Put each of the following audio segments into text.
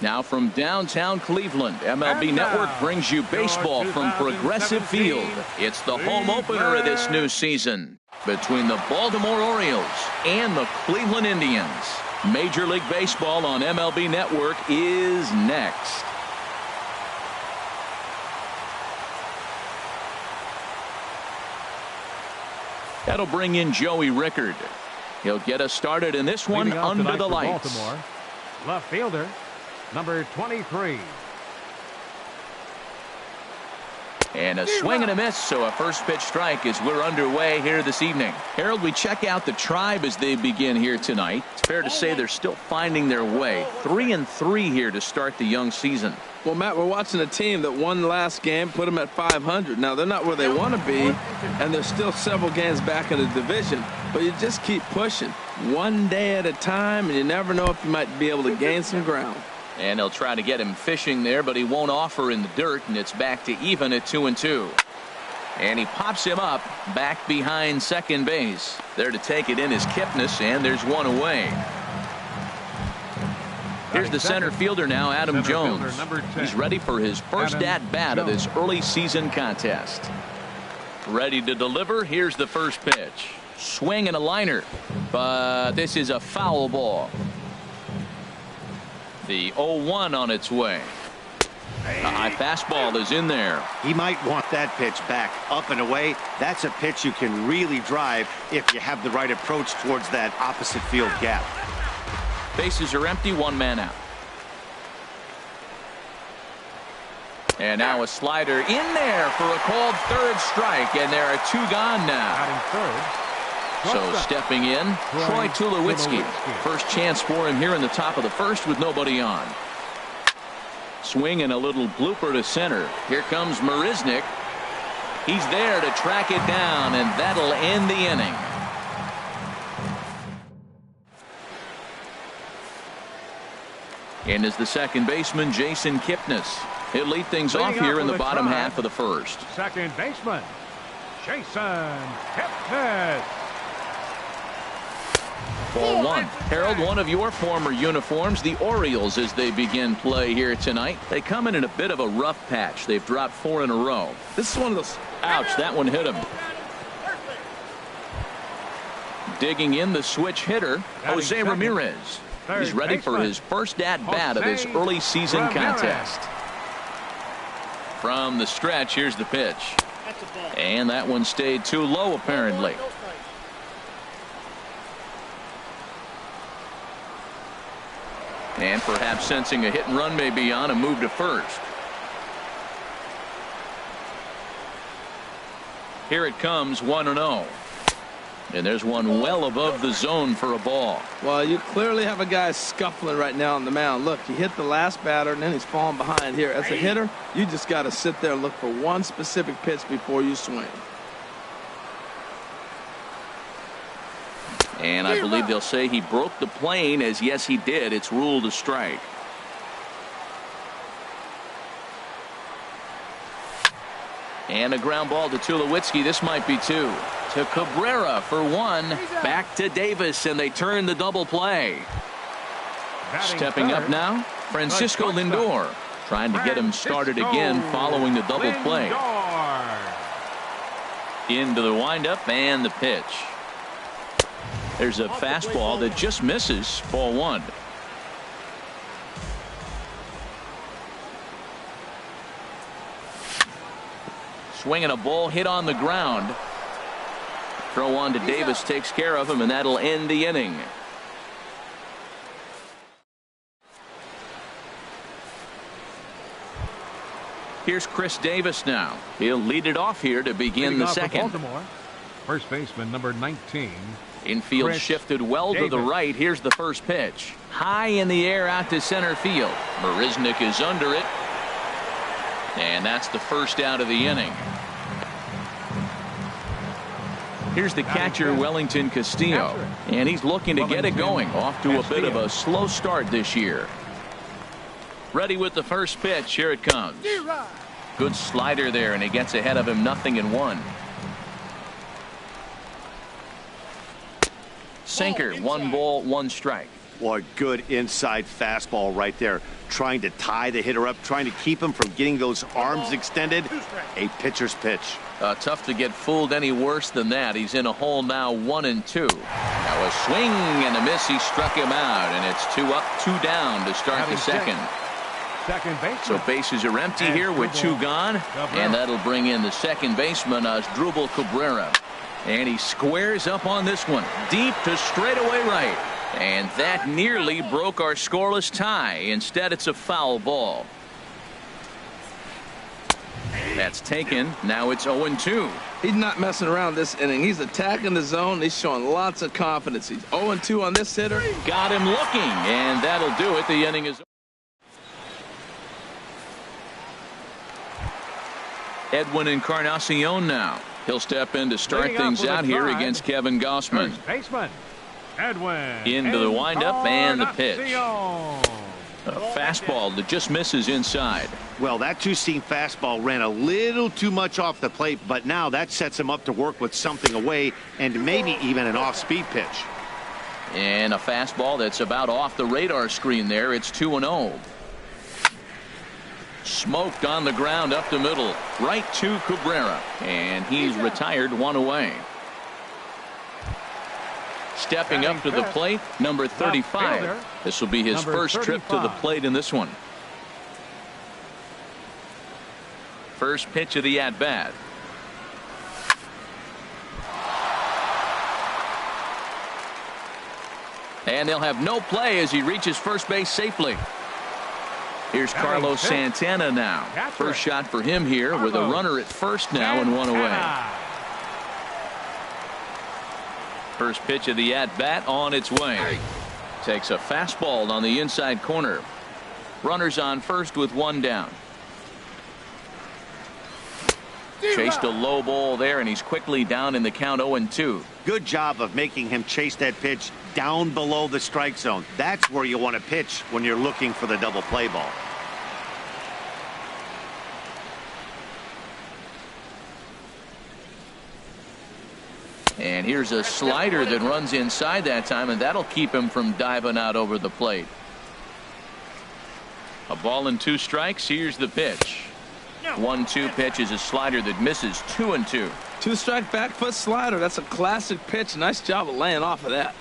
Now from downtown Cleveland, MLB Network brings you baseball from Progressive Field. It's the home opener of this new season between the Baltimore Orioles and the Cleveland Indians. Major League Baseball on MLB Network is next. That'll bring in Joey Rickard. He'll get us started in this one under the lights. Baltimore, left fielder, number 23. And a swing and a miss, so a first pitch strike as we're underway here this evening. Harold, we check out the Tribe as they begin here tonight. It's fair to say they're still finding their way. 3-3 here to start the young season. Well, Matt, we're watching a team that won the last game, put them at 500. Now, they're not where they want to be, and they're still several games back in the division. But you just keep pushing one day at a time, and you never know if you might be able to gain some ground. And they'll try to get him fishing there, but he won't offer in the dirt, and it's back to even at 2-2. And he pops him up back behind second base. There to take it in is Kipnis, and there's one away. Here's the center fielder now, Adam Jones. He's ready for his first at-bat of this early season contest. Ready to deliver. Here's the first pitch. Swing and a liner, but this is a foul ball. The 0-1 on its way. A high fastball is in there. He might want that pitch back up and away. That's a pitch you can really drive if you have the right approach towards that opposite field gap. Bases are empty, one man out. And now a slider in there for a called third strike, and there are two gone now. So stepping in, Troy Tulowitzki. First chance for him here in the top of the first with nobody on. Swing and a little blooper to center. Here comes Marisnick. He's there to track it down, and that'll end the inning. And is the second baseman, Jason Kipnis. He'll lead things off here in the bottom half of the first. Second baseman, Jason Kipnis. Ball one. Harold, one of your former uniforms, the Orioles, as they begin play here tonight. They come in a bit of a rough patch. They've dropped 4 in a row. This is one of those. Ouch, that one hit him. Digging in the switch hitter, Jose Ramirez. He's ready for his first at-bat of this early season contest. From the stretch, here's the pitch. And that one stayed too low, apparently. And perhaps sensing a hit and run may be on, a move to first. Here it comes, 1-0. And there's one well above the zone for a ball. Well, you clearly have a guy scuffling right now on the mound. Look, he hit the last batter, and then he's falling behind here. As a hitter, you just got to sit there and look for one specific pitch before you swing. And I believe they'll say he broke the plane, as yes, he did. It's ruled a strike. And a ground ball to Tulowitzki. This might be 2. To Cabrera for 1. Back to Davis, and they turn the double play. Stepping up now, Francisco Lindor. Trying to get him started again following the double play. Into the windup and the pitch. There's a fastball that just misses. Ball 1. Swinging a ball hit on the ground. Throw on to Davis takes care of him, and that'll end the inning. Here's Chris Davis now. He'll lead it off here to begin the second. Baltimore, first baseman, number 19. Infield shifted well to the right. Here's the first pitch. High in the air out to center field. Marisnick is under it. And that's the first out of the inning. Here's the catcher, Wellington Castillo. And he's looking to get it going. Off to a bit of a slow start this year. Ready with the first pitch. Here it comes. Good slider there, and he gets ahead of him, 0-1. Sinker, 1 ball, 1 strike. Boy, good inside fastball right there. trying to tie the hitter up, trying to keep him from getting those arms extended. A pitcher's pitch. Tough to get fooled any worse than that. He's in a hole now, 1-2. Now a swing and a miss. He struck him out, and it's 2 up, 2 down to start the second. So bases are empty here with 2 gone, and that'll bring in the second baseman, Asdrubal Cabrera. And he squares up on this one, deep to straightaway right. And that nearly broke our scoreless tie. Instead, it's a foul ball. That's taken. Now it's 0-2. He's not messing around this inning. He's attacking the zone. He's showing lots of confidence. He's 0-2 on this hitter. Got him looking, and that'll do it. The inning is over. Edwin Encarnacion now. He'll step in to start things out here against Kevin Gossman. First baseman, Edwin. Into the windup and the pitch. A fastball that just misses inside. Well, that two-seam fastball ran a little too much off the plate, but now that sets him up to work with something away and maybe even an off-speed pitch. And a fastball that's about off the radar screen there. It's 2-0. Smoked on the ground up the middle. Right to Cabrera. And he's retired, 1 away. Stepping up to the plate, number 35. This will be his first trip to the plate in this one. First pitch of the at-bat. And they'll have no play as he reaches first base safely. Here's Carlos Santana now. First shot for him here with a runner at first now and 1 away. First pitch of the at-bat on its way. Takes a fastball on the inside corner. Runners on first with 1 down. Chased a low ball there, and he's quickly down in the count, 0-2. Good job of making him chase that pitch down below the strike zone. That's where you want to pitch when you're looking for the double play ball. And here's a slider that runs inside that time, and that'll keep him from diving out over the plate. A ball and 2 strikes. Here's the pitch. 1-2 pitch is a slider that misses. 2-2. 2-strike back foot slider. That's a classic pitch. Nice job of laying off of that.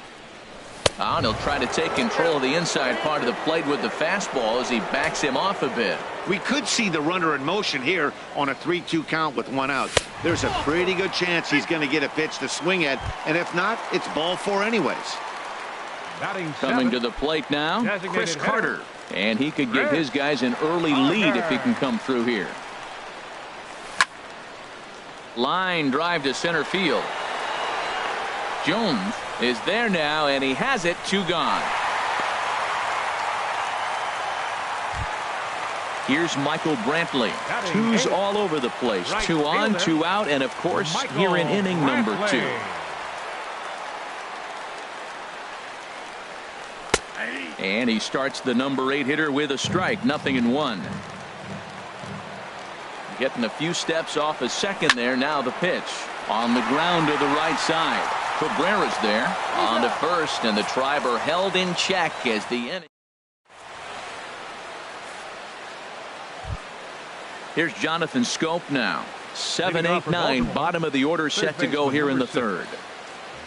And he'll try to take control of the inside part of the plate with the fastball as he backs him off a bit. We could see the runner in motion here on a 3-2 count with 1 out. There's a pretty good chance he's going to get a pitch to swing at, and if not, it's ball 4 anyways. Coming to the plate now, Chris Carter. And he could give his guys an early lead if he can come through here. Line drive to center field. Jones is there now, and he has it. 2 gone. Here's Michael Brantley. 2s all over the place. 2 on, 2 out, and of course here in inning number 2. And he starts the number 8 hitter with a strike. 0-1. Getting a few steps off a second there. Now the pitch on the ground to the right side. Cabrera's there on to first, and the Tribe are held in check as the inning. Here's Jonathan Scope now. 7, 8, 9, bottom of the order set to go here in the 3rd.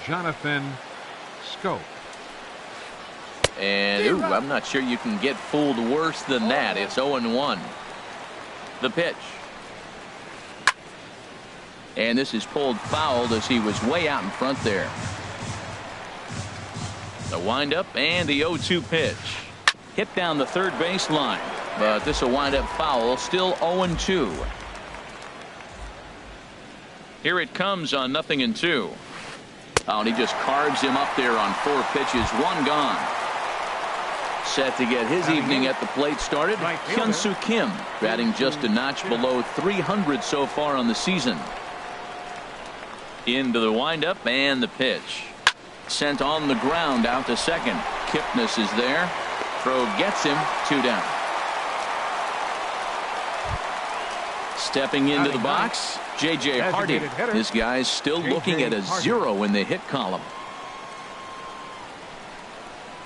Jonathan Scope. And I'm not sure you can get fooled worse than that. It's 0-1. The pitch. And this is pulled foul as he was way out in front there. The windup and the 0-2 pitch. Hit down the third baseline. But this will wind up foul. Still 0-2. Here it comes on 0-2. Oh, and he just carves him up there on 4 pitches. 1 gone. Set to get his evening at the plate started. Hyun-Soo Kim batting just a notch below 300 so far on the season. Into the windup and the pitch. Sent on the ground out to second. Kipnis is there. Throw gets him. 2 down. Stepping into the box, J.J. Hardy. This guy's still looking at a 0 in the hit column.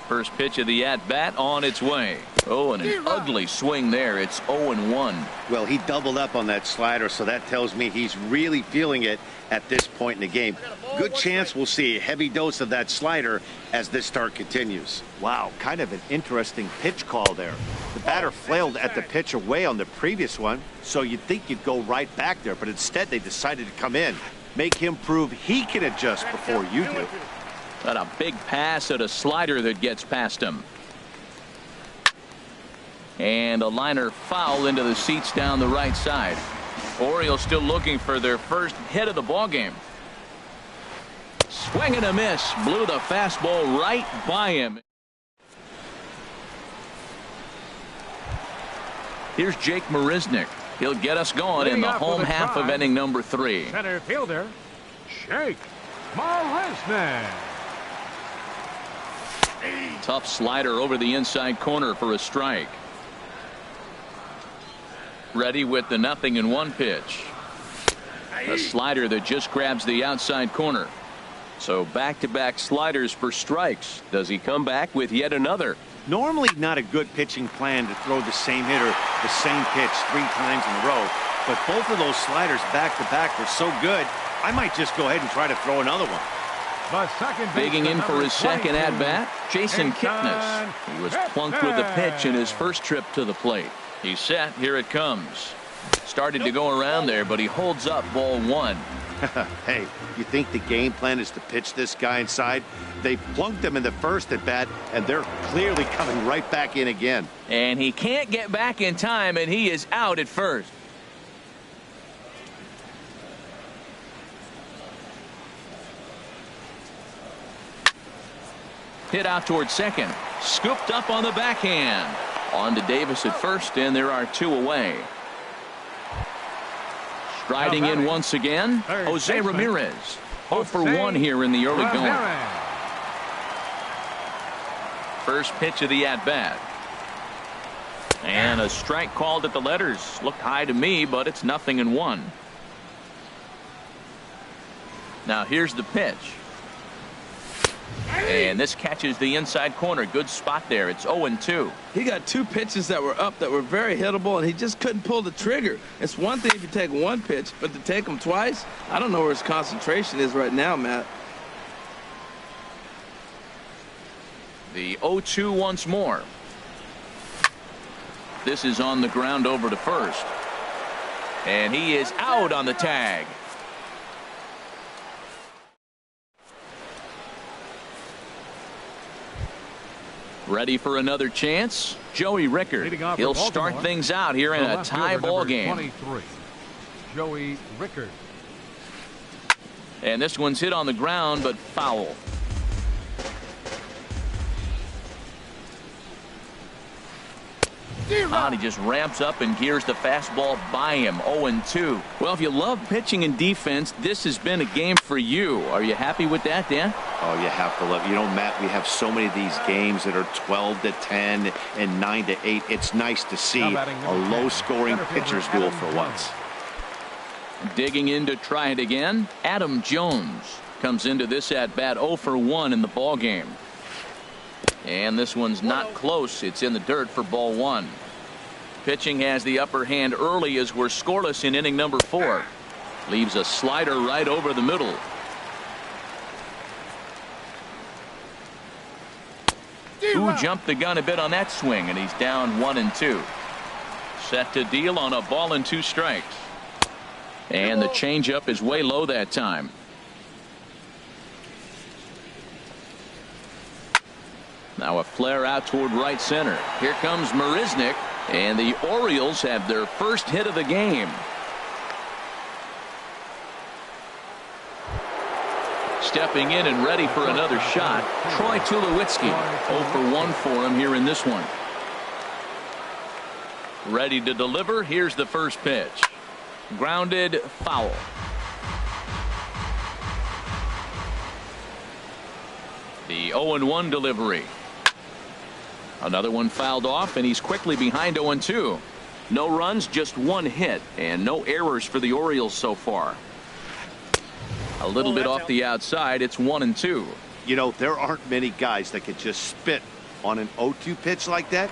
First pitch of the at-bat on its way. Oh, and an ugly swing there. It's 0-1. Well, he doubled up on that slider, so that tells me he's really feeling it at this point in the game. Good chance we'll see a heavy dose of that slider as this start continues. Wow, kind of an interesting pitch call there. The batter flailed at the pitch away on the previous one, so you'd think you'd go right back there, but instead they decided to come in, make him prove he can adjust before you do. Got a big pass at a slider that gets past him. And a liner foul into the seats down the right side. Orioles still looking for their first hit of the ball game. Swing and a miss. Blew the fastball right by him. Here's Jake Marisnick. He'll get us going in the home half of inning number 3. Center fielder, Jake Marisnick. Tough slider over the inside corner for a strike. Ready with the 0-1 pitch. A slider that just grabs the outside corner. So back-to-back sliders for strikes. Does he come back with yet another? Normally not a good pitching plan to throw the same hitter the same pitch 3 times in a row, but both of those sliders back-to-back were so good, I might just go ahead and try to throw another one. Digging in for his second at-bat, Jason Kipnis. He was plunked with the pitch in his first trip to the plate. He's set. Here it comes. Started to go around there, but he holds up ball 1. Hey, you think the game plan is to pitch this guy inside? They plunked him in the first at bat, and they're clearly coming right back in again. And he can't get back in time, and he is out at first. Hit out towards second. Scooped up on the backhand. On to Davis at first, and there are 2 away. Striding in once again, Jose Ramirez. 0 for 1 here in the early going. First pitch of the at-bat. And a strike called at the letters. Looked high to me, but it's 0-1. Now here's the pitch. And this catches the inside corner. Good spot there. It's 0-2. He got 2 pitches that were up that were very hittable, and he just couldn't pull the trigger. It's one thing if you take 1 pitch, but to take them twice, I don't know where his concentration is right now, Matt. The 0-2 once more. This is on the ground over to first. And he is out on the tag. Ready for another chance? Joey Rickard. He'll start things out here in a tie ball game. 23, Joey Rickard. And this one's hit on the ground, but foul. He just ramps up and gears the fastball by him. 0-2. Well, if you love pitching and defense, this has been a game for you. Are you happy with that, Dan? Oh, you have to love. You know, Matt, we have so many of these games that are 12-10 and 9-8. It's nice to see a low-scoring pitcher's duel for once. Digging in to try it again, Adam Jones comes into this at-bat 0 for 1 in the ball game. And this one's not close. It's in the dirt for ball 1. Pitching has the upper hand early as we're scoreless in inning number 4. Leaves a slider right over the middle. Who jumped the gun a bit on that swing, and he's down 1-2. Set to deal on a ball and 2 strikes. And the changeup is way low that time. Now a flare out toward right center. Here comes Marisnick, and the Orioles have their first hit of the game. Stepping in and ready for another shot, Troy Tulowitzki. 0 for 1 for him here in this one. Ready to deliver. Here's the first pitch. Grounded, foul. The 0-1 delivery. Another one fouled off, and he's quickly behind 0-2. No runs, just 1 hit, and no errors for the Orioles so far. A little bit off the outside. It's 1-2. You know, there aren't many guys that can just spit On an 0-2 pitch like that,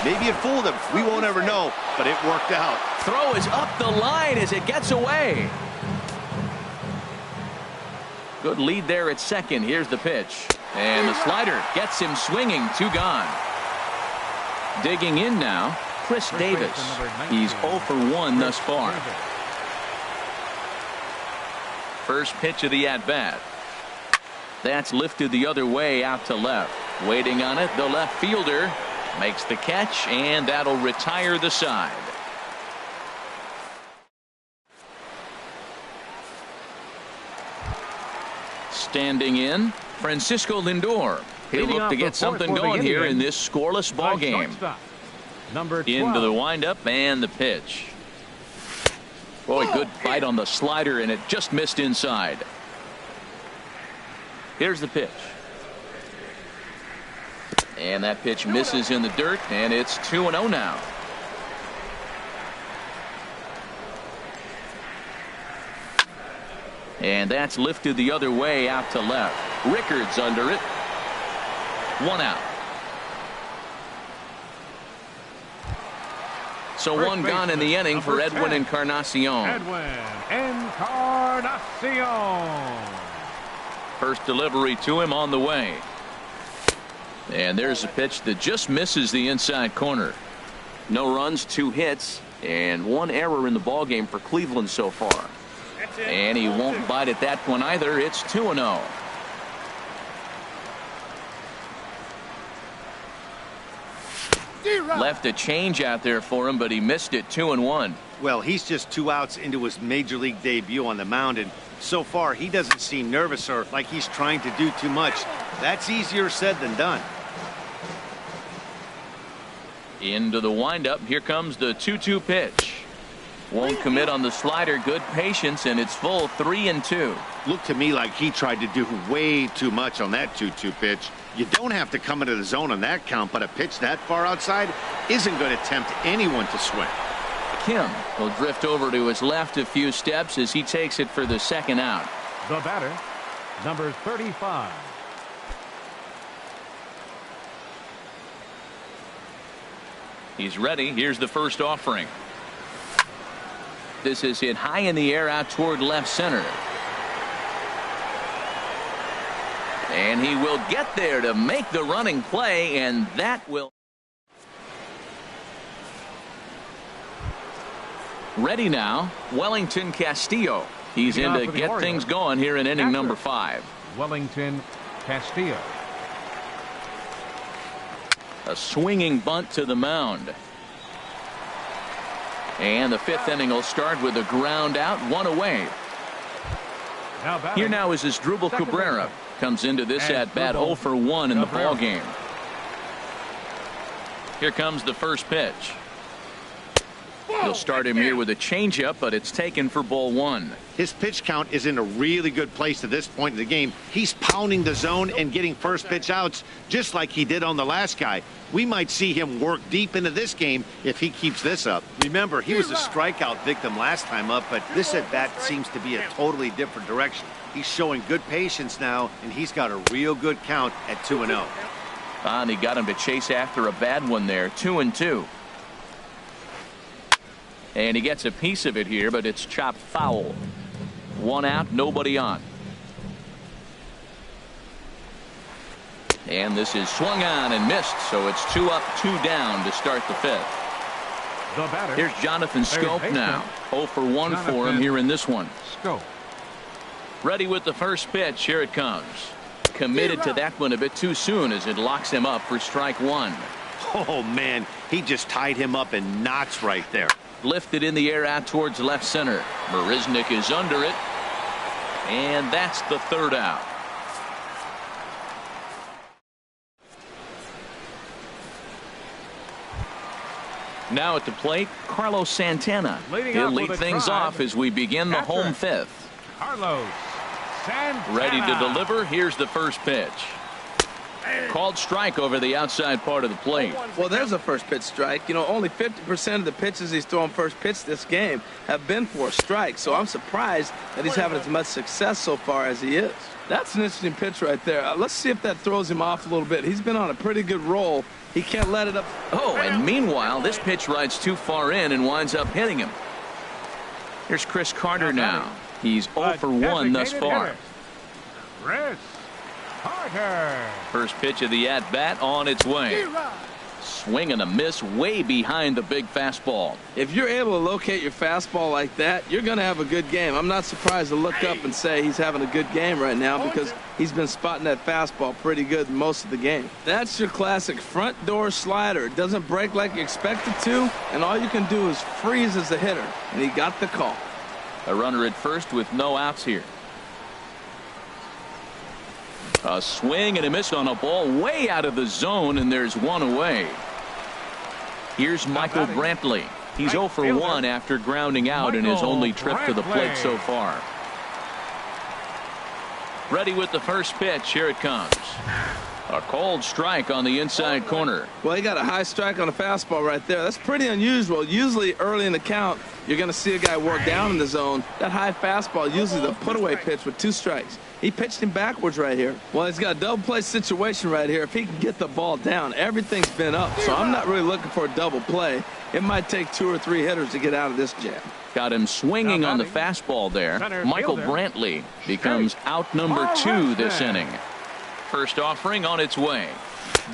maybe it fooled him. We won't ever know, but it worked out. Throw is up the line as it gets away. Good lead there at second. Here's the pitch. And the slider gets him swinging. 2 gone. Digging in now, Chris Davis. He's 0 for 1 thus far. First pitch of the at-bat. That's lifted the other way out to left. Waiting on it, the left fielder makes the catch, and that'll retire the side. Standing in, Francisco Lindor. He'll look to get something going here in this scoreless ball game. Into the windup and the pitch. Boy, good bite on the slider, and it just missed inside. Here's the pitch. And that pitch misses in the dirt, and it's 2-0 now. And that's lifted the other way out to left. Rickards under it. 1 out. So 1 gone in the inning for Edwin Encarnacion. Edwin Encarnacion. First delivery to him on the way. And there's a pitch that just misses the inside corner. No runs, 2 hits, and 1 error in the ballgame for Cleveland so far. And he won't bite at that one either. It's 2-0. Left a change out there for him, but he missed it. 2-1. Well, he's just 2 outs into his major league debut on the mound, and so far he doesn't seem nervous or like he's trying to do too much. That's easier said than done. Into the windup. Here comes the 2-2 pitch. Won't commit on the slider. Good patience, and it's full. 3-2. Looked to me like he tried to do way too much on that 2-2 pitch. You don't have to come into the zone on that count, but a pitch that far outside isn't going to tempt anyone to swing. Kim will drift over to his left a few steps as he takes it for the 2nd out. The batter, number 35. He's ready. Here's the first offering. This is hit high in the air out toward left center. And he will get there to make the running play, and that will. Ready now, Wellington Castillo. He's in to get things going here in inning number 5. Wellington Castillo. A swinging bunt to the mound. And the 5th inning will start with a ground out, 1 away. Here now is Asdrubal Cabrera. Comes into this at-bat 0 for 1 in the ball game. Here comes the first pitch. He'll start him here with a changeup, but it's taken for ball 1. His pitch count is in a really good place at this point in the game. He's pounding the zone and getting first pitch outs just like he did on the last guy. We might see him work deep into this game if he keeps this up. Remember, he was a strikeout victim last time up, but this at-bat seems to be a totally different direction. He's showing good patience now, and he's got a real good count at 2-0. And he got him to chase after a bad one there. 2-2. And he gets a piece of it here, but it's chopped foul. 1 out, nobody on. And this is swung on and missed, so it's 2 up, 2 down to start the 5th. The batter. Here's Jonathan Scope now. 0 for 1 for him here in this one. Scope. Ready with the first pitch. Here it comes. Committed to that one a bit too soon as it locks him up for strike 1. Oh, man, he just tied him up in knots right there. Lifted in the air out towards left center. Marisnick is under it. And that's the 3rd out. Now at the plate, Carlos Santana. He'll lead things off as we begin the home 5th. Carlos Santana. Ready to deliver. Here's the first pitch. Called strike over the outside part of the plate. Well, there's a first pitch strike. You know, only 50% of the pitches he's throwing first pitch this game have been for a strike. So I'm surprised that he's having as much success so far as he is. That's an interesting pitch right there. Let's see if that throws him off a little bit. He's been on a pretty good roll. He can't let it up. Oh, and meanwhile, this pitch rides too far in and winds up hitting him. Here's Chris Carter now. He's 0 for 1 thus far. Chris Carter. First pitch of the at-bat on its way. Swing and a miss way behind the big fastball. If you're able to locate your fastball like that, you're going to have a good game. I'm not surprised to look up and say he's having a good game right now because he's been spotting that fastball pretty good most of the game. That's your classic front door slider. It doesn't break like you expect it to, and all you can do is freeze as a hitter. And he got the call. A runner at first with no outs here. A swing and a miss on a ball way out of the zone, and there's one away. Here's Michael Brantley. He's 0 for 1 after grounding out in his only trip to the plate so far. Ready with the first pitch. Here it comes. A called strike on the inside corner. Well, he got a high strike on a fastball right there. That's pretty unusual. Usually early in the count, you're going to see a guy work down in the zone. That high fastball, usually the put-away pitch with 2 strikes. He pitched him backwards right here. Well, he's got a double play situation right here. If he can get the ball down, everything's been up. So I'm not really looking for a double play. It might take 2 or 3 hitters to get out of this jam. Got him swinging on the fastball there. Michael Brantley becomes out number 2 this inning. First offering on its way.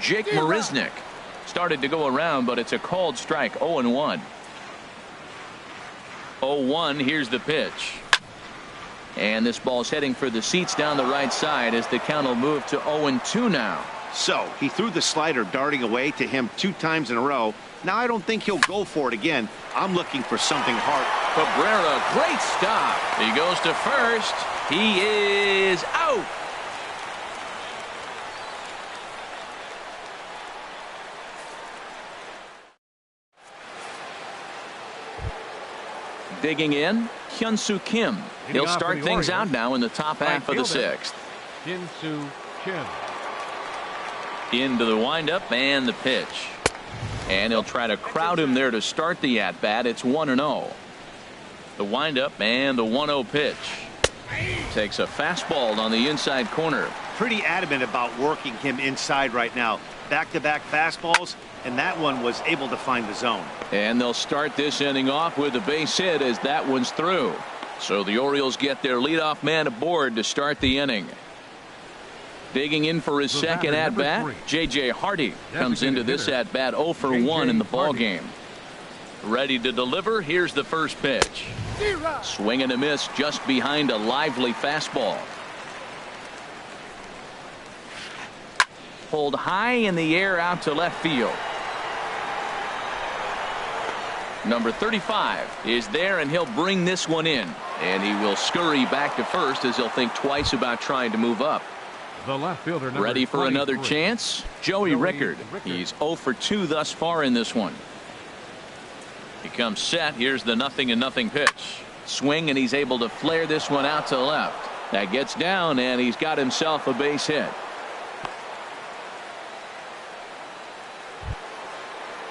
Jake Marisnick started to go around, but it's a called strike. 0-1. 0-1. Here's the pitch. And this ball's heading for the seats down the right side as the count will move to 0-2 now. So he threw the slider darting away to him 2 times in a row. Now I don't think he'll go for it again. I'm looking for something hard. Cabrera, great stop. He goes to first. He is out. Digging in, Hyun-Soo Kim. He'll start things out now in the top half of the 6th. Hyun-Soo Kim. Into the windup and the pitch. And he'll try to crowd him there to start the at-bat. It's 1-0. The windup and the 1-0 pitch. Takes a fastball on the inside corner. Pretty adamant about working him inside right now. Back-to-back fastballs, and that one was able to find the zone. And they'll start this inning off with a base hit as that one's through. So the Orioles get their leadoff man aboard to start the inning. Digging in for his second at-bat, J.J. Hardy comes into this at-bat 0 for 1 in the ballgame. Ready to deliver. Here's the first pitch. Swing and a miss just behind a lively fastball. Pulled high in the air out to left field. Number 35 is there, and he'll bring this one in. And he will scurry back to first as he'll think twice about trying to move up. The left fielder, ready for another chance. Joey Rickard. He's 0 for 2 thus far in this one. He comes set. Here's the 0-0 pitch. Swing, and he's able to flare this one out to left. That gets down, and he's got himself a base hit.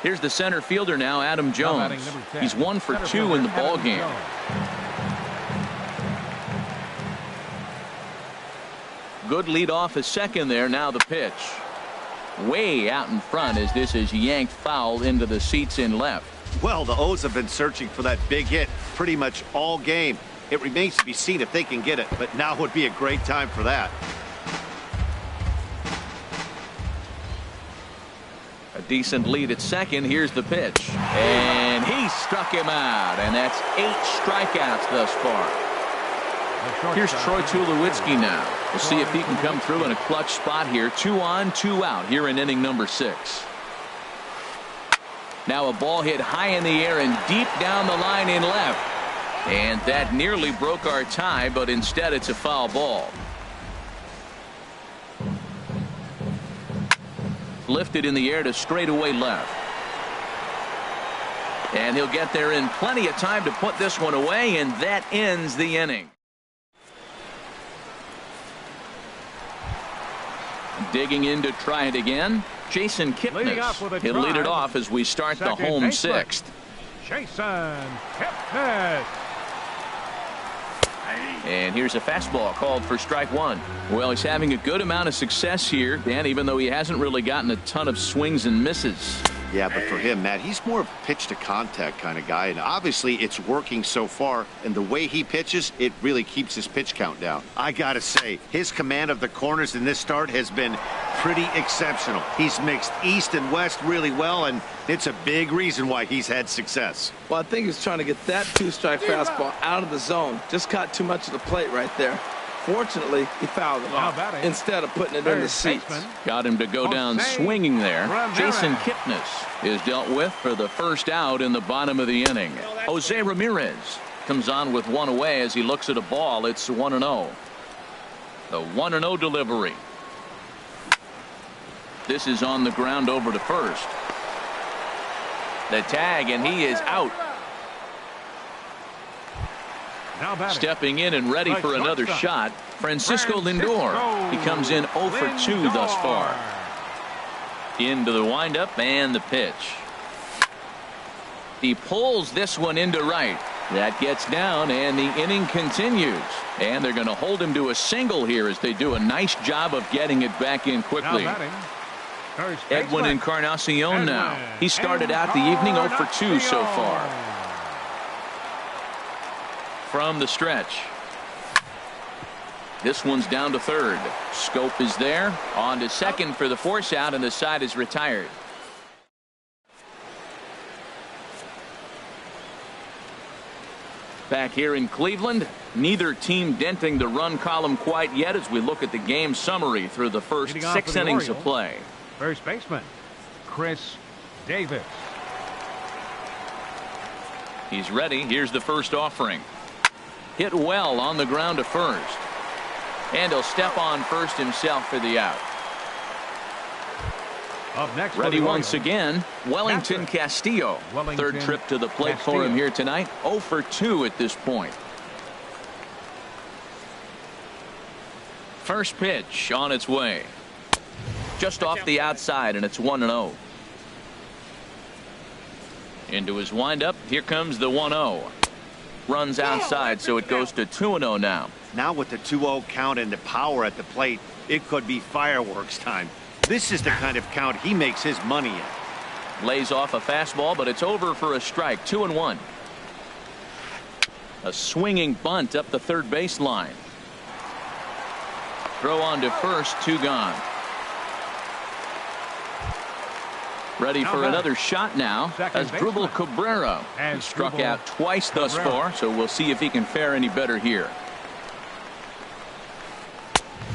Here's the center fielder now, Adam Jones. He's 1 for 2 in the ball game. Good lead off a second there. Now the pitch. Way out in front as this is yanked foul into the seats in left. Well, the O's have been searching for that big hit pretty much all game. It remains to be seen if they can get it, but now would be a great time for that. A decent lead at second. Here's the pitch. And he struck him out. And that's 8 strikeouts thus far. Here's Troy Tulowitzki now. We'll see if he can come through in a clutch spot here. 2 on, 2 out here in inning number 6. Now a ball hit high in the air and deep down the line in left. And that nearly broke our tie, but instead it's a foul ball. Lifted in the air to straightaway left. And he'll get there in plenty of time to put this one away, and that ends the inning. Digging in to try it again, Jason Kipnis. He'll lead it off as we start the home sixth. Jason Kipnis. And here's a fastball called for strike one. Well, he's having a good amount of success here, Dan, even though he hasn't really gotten a ton of swings and misses. Yeah, but for him, Matt, he's more of a pitch to contact kind of guy, and obviously it's working so far, and the way he pitches, it really keeps his pitch count down. I gotta say, his command of the corners in this start has been pretty exceptional. He's mixed east and west really well, and it's a big reason why he's had success. Well, I think he's trying to get that two-strike fastball out of the zone. Just caught too much of the plate right there. Fortunately, he fouled it off instead of putting it in the seats. Got him to go down swinging there. Jason Kipnis is dealt with for the first out in the bottom of the inning. Jose Ramirez comes on with one away as he looks at a ball. It's 1-0. The 1-0 delivery. This is on the ground over to first. The tag, and he is out. Stepping in and ready for another shot, Francisco Lindor. He comes in 0 for 2 thus far. Into the windup and the pitch. He pulls this one into right. That gets down, and the inning continues. And they're going to hold him to a single here as they do a nice job of getting it back in quickly. Edwin Encarnacion now. He started out the evening 0 for 2 so far. From the stretch. This one's down to third. Scope is there. On to second for the force out, and the side is retired. Back here in Cleveland, neither team denting the run column quite yet as we look at the game summary through the first 6 innings of play. First baseman, Chris Davis. He's ready. Here's the first offering. Hit well on the ground to first. And he'll step on first himself for the out. Up next, ready once again, Wellington Castillo. Third trip to the plate for him here tonight. 0 for 2 at this point. First pitch on its way. Just off the outside, and it's 1-0. Into his windup. Here comes the 1-0. Runs outside, so it goes to 2-0 now. Now with the 2-0 count and the power at the plate, it could be fireworks time. This is the kind of count he makes his money in. Lays off a fastball, but it's over for a strike. 2-1. A swinging bunt up the third baseline. Throw on to first, 2 gone. Ready for another shot now as Dribble Cabrera. He struck out twice thus far, so we'll see if he can fare any better here.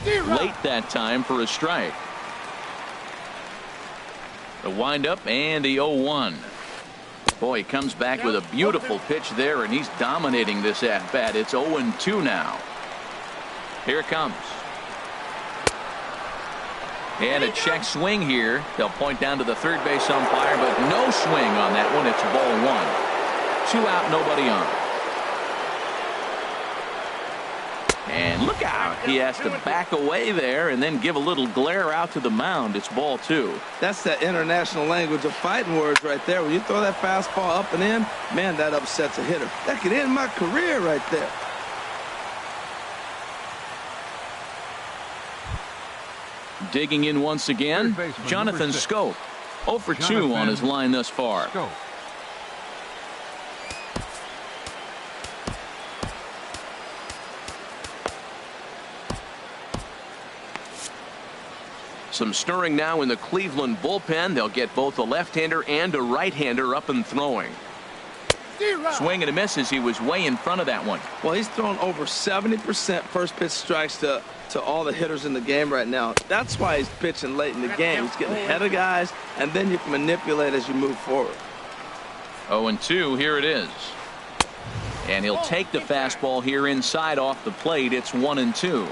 Late that time for a strike. The windup and the 0-1. Boy, he comes back with a beautiful pitch there, and he's dominating this at-bat. It's 0-2 now. Here it comes. And a check swing here. They'll point down to the third base umpire, but no swing on that one. It's ball 1. 2 out, nobody on. And look out. He has to back away there and then give a little glare out to the mound. It's ball 2. That's that international language of fighting words right there. When you throw that fastball up and in, man, that upsets a hitter. That could end my career right there. Digging in once again, Jonathan Scope. 0 for 2 on his line thus far. Some stirring now in the Cleveland bullpen. They'll get both a left-hander and a right-hander up and throwing. Swing and a miss as he was way in front of that one. Well, he's thrown over 70% first pitch strikes to all the hitters in the game right now. That's why he's pitching late in the game. He's getting ahead of guys, and then you can manipulate as you move forward. 0-2, here it is. And he'll take the fastball here inside off the plate. It's 1-2.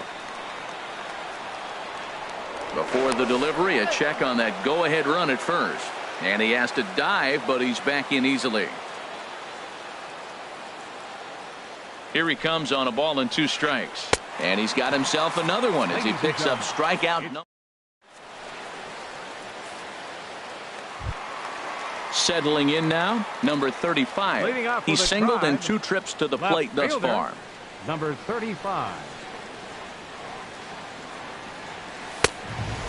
Before the delivery, a check on that go-ahead run at first. And he has to dive, but he's back in easily. Here he comes on a ball and 2 strikes. And he's got himself another one as he picks up strikeout. Settling in now, number 35. He's singled in 2 trips to the plate thus far. Number 35.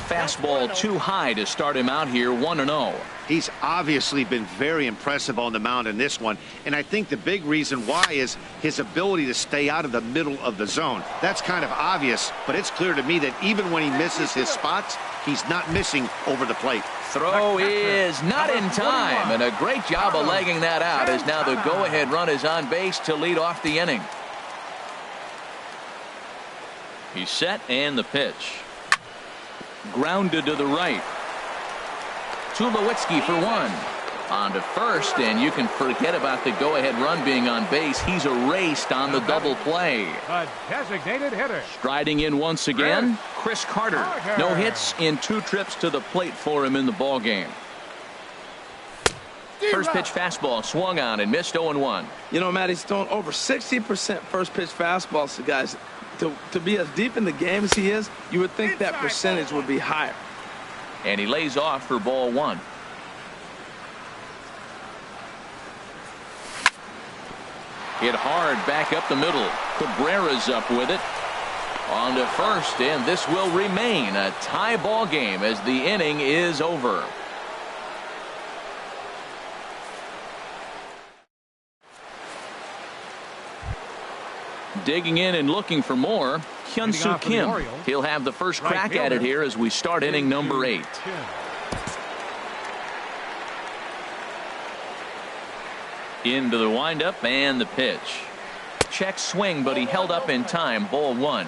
Fastball too high to start him out here, 1-0. He's obviously been very impressive on the mound in this one, and I think the big reason why is his ability to stay out of the middle of the zone. That's kind of obvious, but it's clear to me that even when he misses his spots, he's not missing over the plate. Throw is not in time, and a great job of legging that out as now the go-ahead run is on base to lead off the inning. He's set, and the pitch. Grounded to the right. Tulowitzki for 1. On to first, and you can forget about the go-ahead run being on base. He's erased on the double play. A designated hitter. Striding in once again, Chris Carter. No hits in 2 trips to the plate for him in the ball game. First pitch fastball swung on and missed 0-1. You know, Matt, he's thrown over 60% first pitch fastballs to guys. To be as deep in the game as he is, you would think that percentage would be higher. And he lays off for ball 1. Hit hard back up the middle. Cabrera's up with it. On to first, and this will remain a tie ball game as the inning is over. Digging in and looking for more, Hyun-Soo Kim. He'll have the first crack at it here as we start inning number 8. Into the windup and the pitch. Check swing, but he held up in time. Ball 1.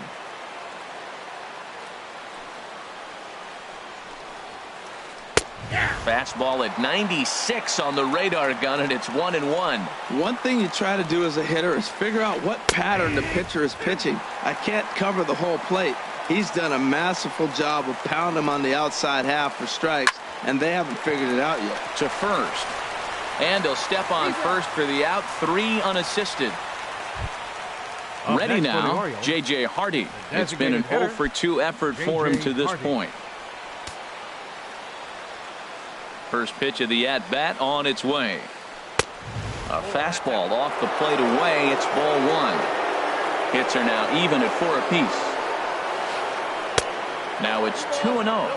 Fastball at 96 on the radar gun, and it's 1-1. One thing you try to do as a hitter is figure out what pattern the pitcher is pitching. I can't cover the whole plate. He's done a masterful job of pounding him on the outside half for strikes, and they haven't figured it out yet. To first. And he'll step on first for the out. 3 unassisted. Ready now, J.J. Hardy. It's been an 0-for-2 effort for him to this point. First pitch of the at-bat on its way. A fastball off the plate away. It's ball 1. Hits are now even at 4 apiece. Now it's 2-0.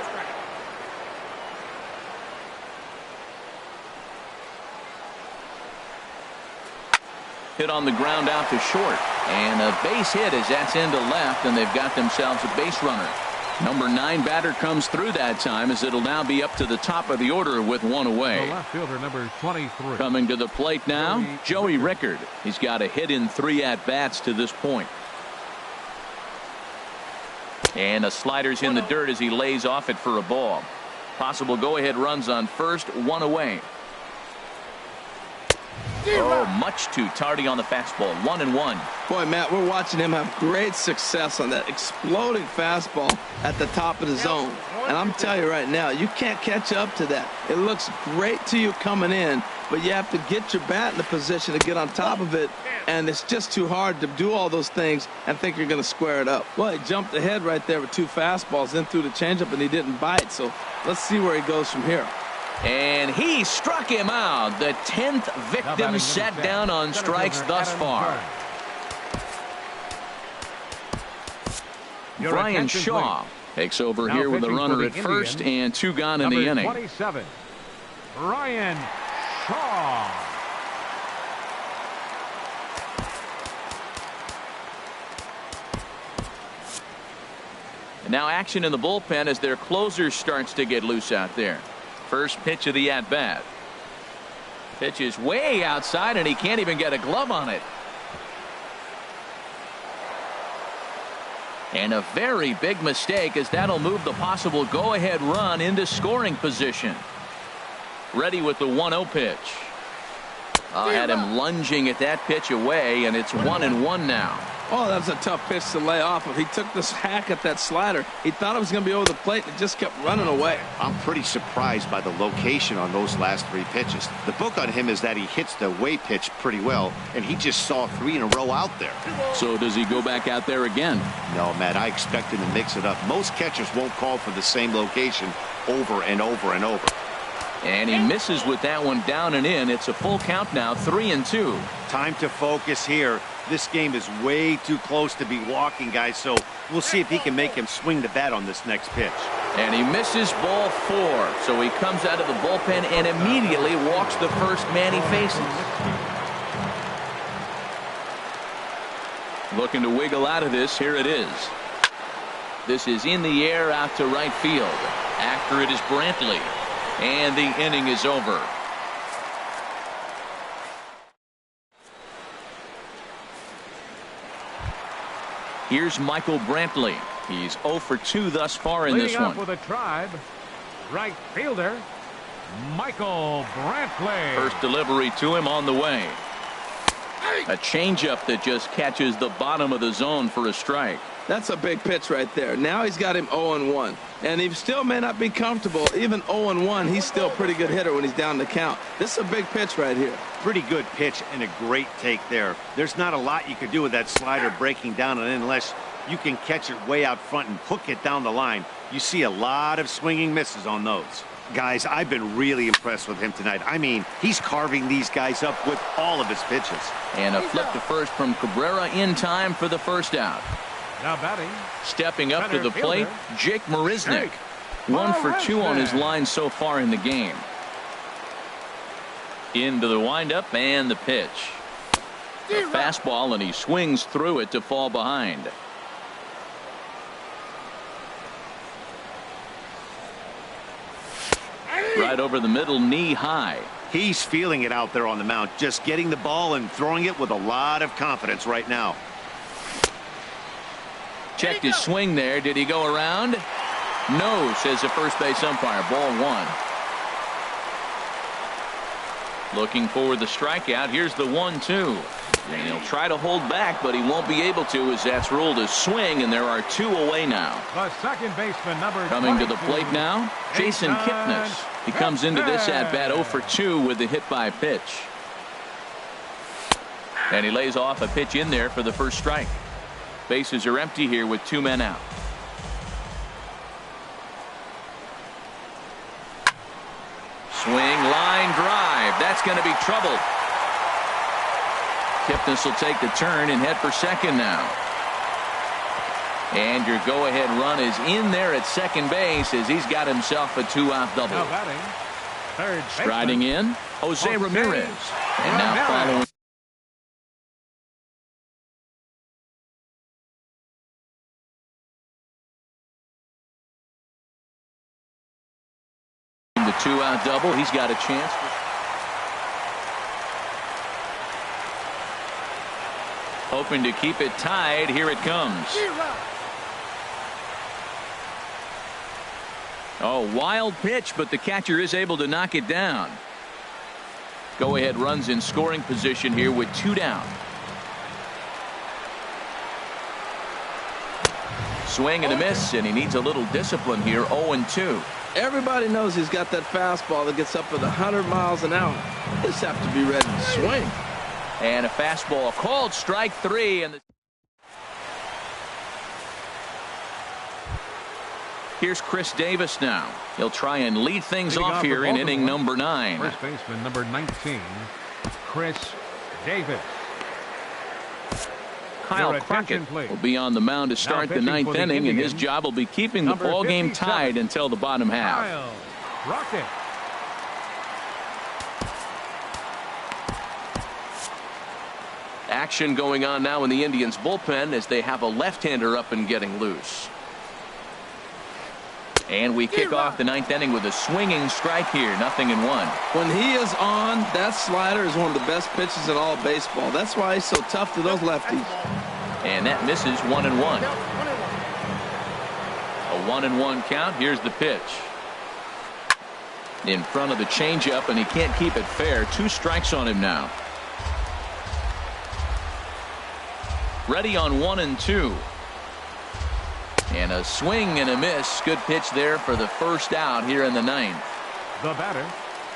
Hit on the ground out to short. And a base hit as that's into left, and they've got themselves a base runner. Number 9 batter comes through that time as it'll now be up to the top of the order with 1 away. The left fielder, number 23. Coming to the plate now, Joey Rickard. He's got a hit in 3 at-bats to this point. And a slider's in the dirt as he lays off it for a ball. Possible go-ahead runs on first, 1 away. Oh, much too tardy on the fastball. 1-1. Boy, Matt, we're watching him have great success on that exploding fastball at the top of the zone. And I'm telling you right now, you can't catch up to that. It looks great to you coming in, but you have to get your bat in the position to get on top of it. And it's just too hard to do all those things and think you're going to square it up. Well, he jumped ahead right there with 2 fastballs, then threw the changeup, and he didn't bite. So let's see where he goes from here. And he struck him out. The 10th victim set down on strikes thus far. Brian Shaw takes over here with a runner at first and 2 gone in the inning. 27, Brian Shaw. And now action in the bullpen as their closer starts to get loose out there. First pitch of the at-bat. Pitch is way outside, and he can't even get a glove on it. And a very big mistake, as that'll move the possible go-ahead run into scoring position. Ready with the 1-0 pitch. Had him lunging at that pitch away, and it's 1-1 now. Oh, that was a tough pitch to lay off of. He took this hack at that slider. He thought it was going to be over the plate, and it just kept running away. I'm pretty surprised by the location on those last 3 pitches. The book on him is that he hits the away pitch pretty well, and he just saw 3 in a row out there. So does he go back out there again? No, Matt, I expect him to mix it up. Most catchers won't call for the same location over and over and over. And he misses with that one down and in. It's a full count now, 3-2. Time to focus here. This game is way too close to be walking, guys, so we'll see if he can make him swing the bat on this next pitch. And he misses ball 4. So he comes out of the bullpen and immediately walks the first man he faces. Looking to wiggle out of this. Here it is. This is in the air out to right field. After it is Brantley. And the inning is over. Here's Michael Brantley. He's 0 for 2 thus far in this one. For the Tribe, right fielder, Michael Brantley. First delivery to him on the way. A changeup that just catches the bottom of the zone for a strike. That's a big pitch right there. Now he's got him 0-1. And he still may not be comfortable. Even 0-1, he's still a pretty good hitter when he's down the count. This is a big pitch right here. Pretty good pitch and a great take there. There's not a lot you could do with that slider breaking down, and unless you can catch it way out front and hook it down the line, you see a lot of swinging misses on those. Guys, I've been really impressed with him tonight. I mean, he's carving these guys up with all of his pitches. And a flip to first from Cabrera in time for the first out. Now batting. Stepping up to the plate, Jake Marisnick. 1 for 2 on his line so far in the game. Into the windup and the pitch. A fastball, and he swings through it to fall behind. Right over the middle, knee high. He's feeling it out there on the mound, just getting the ball and throwing it with a lot of confidence right now. Checked his swing there. Did he go around? No, says the first base umpire. Ball 1. Looking for the strikeout. Here's the 1-2. And he'll try to hold back, but he won't be able to, as that's ruled a swing, and there are 2 away now. The second baseman, number coming to the plate now, Jason Kipnis. He comes into this at bat 0 for 2 with the hit by pitch. And he lays off a pitch in there for the first strike. Bases are empty here with 2 men out. Swing, line drive. That's going to be trouble. Kipnis will take the turn and head for second now. And your go-ahead run is in there at second base as he's got himself a 2-out double. Now batting, third striding in, Jose Ramirez. And now following. The 2-out double. He's got a chance. Hoping to keep it tied. Here it comes. Oh, wild pitch, but the catcher is able to knock it down. Go ahead runs in scoring position here with 2 down. Swing and a miss, and he needs a little discipline here. 0-2. Everybody knows he's got that fastball that gets up at 100 miles an hour. He just have to be ready to swing. And a fastball called strike 3. And here's Chris Davis now. He'll try and lead things off here in inning number 9. First baseman number 19, Chris Davis. Kyle Crockett will be on the mound to start the 9th inning, and his job will be keeping the ball game tied until the bottom half. Kyle Crockett. Action going on now in the Indians bullpen as they have a left-hander up and getting loose. And we kick off the 9th inning with a swinging strike here. 0-1. When he is on, that slider is one of the best pitches in all baseball. That's why he's so tough to those lefties. And that misses. 1-1. A 1-1 count. Here's the pitch. In front of the changeup, and he can't keep it fair. 2 strikes on him now. Ready on 1-2. And a swing and a miss. Good pitch there for the first out here in the 9th. The batter.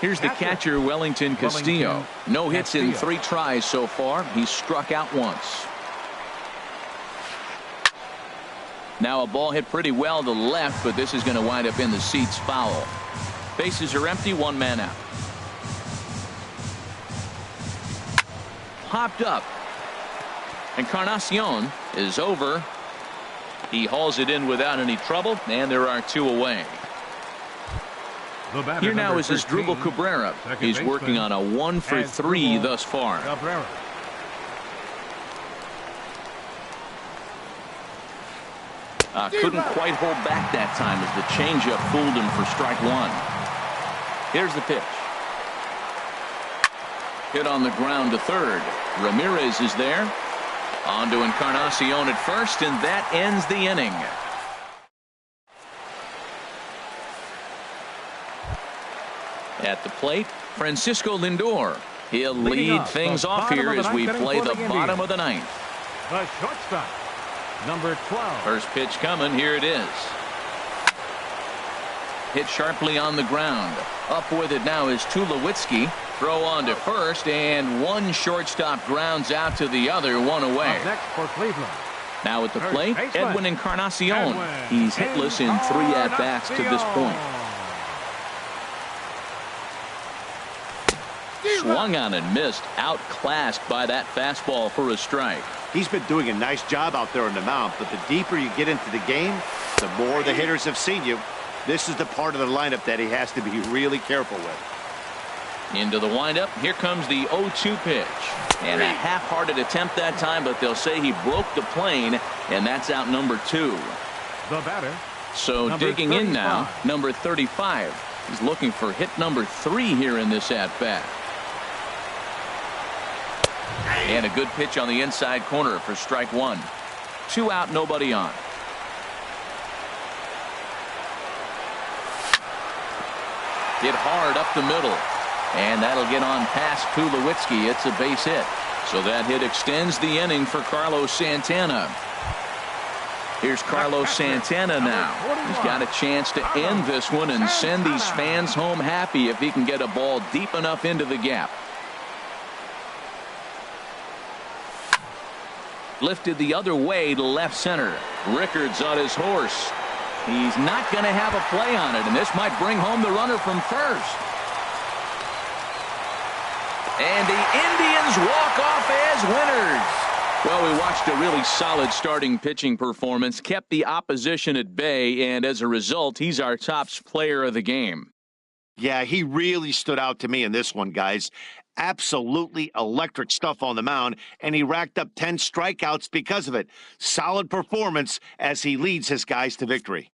Here's the catcher, Wellington Castillo. No hits in 3 tries so far. He's struck out once. Now a ball hit pretty well to the left, but this is going to wind up in the seats foul. Bases are empty, one man out. Popped up. Encarnacion is over. He hauls it in without any trouble, and there are two away. Here now is Asdrubal Cabrera. He's working on a 1-for-3 thus far. Couldn't quite hold back that time as the changeup fooled him for strike one. Here's the pitch. Hit on the ground to third. Ramirez is there. On to Encarnacion at first, and that ends the inning. At the plate, Francisco Lindor. He'll lead things off here as we play the bottom of the ninth. The shortstop, number 12. First pitch coming. Here it is. Hit sharply on the ground. Up with it now is Tulowitzki. Throw on to first, and one shortstop grounds out to the other, one away. Up next for Cleveland. Now at the plate, Edwin Encarnacion. He's hitless in 3 at-bats to this point. Swung on and missed, outclassed by that fastball for a strike. He's been doing a nice job out there on the mound, but the deeper you get into the game, the more the hitters have seen you. This is the part of the lineup that he has to be really careful with. Into the windup. Here comes the 0-2 pitch. And a half-hearted attempt that time, but they'll say he broke the plane, and that's out number 2. The batter. So digging in now, number 35. He's looking for hit number 3 here in this at-bat. And a good pitch on the inside corner for strike 1. 2 out, nobody on. Hit hard up the middle. And that'll get on past Tulowitzki. It's a base hit. So that hit extends the inning for Carlos Santana. Here's Carlos Santana now. He's got a chance to end this one and send these fans home happy if he can get a ball deep enough into the gap. Lifted the other way to left center. Rickards on his horse. He's not going to have a play on it, and this might bring home the runner from first. And the Indians walk off as winners. Well, we watched a really solid starting pitching performance, kept the opposition at bay, and as a result, he's our top player of the game. Yeah, he really stood out to me in this one, guys. Absolutely electric stuff on the mound, and he racked up 10 strikeouts because of it. Solid performance as he leads his guys to victory.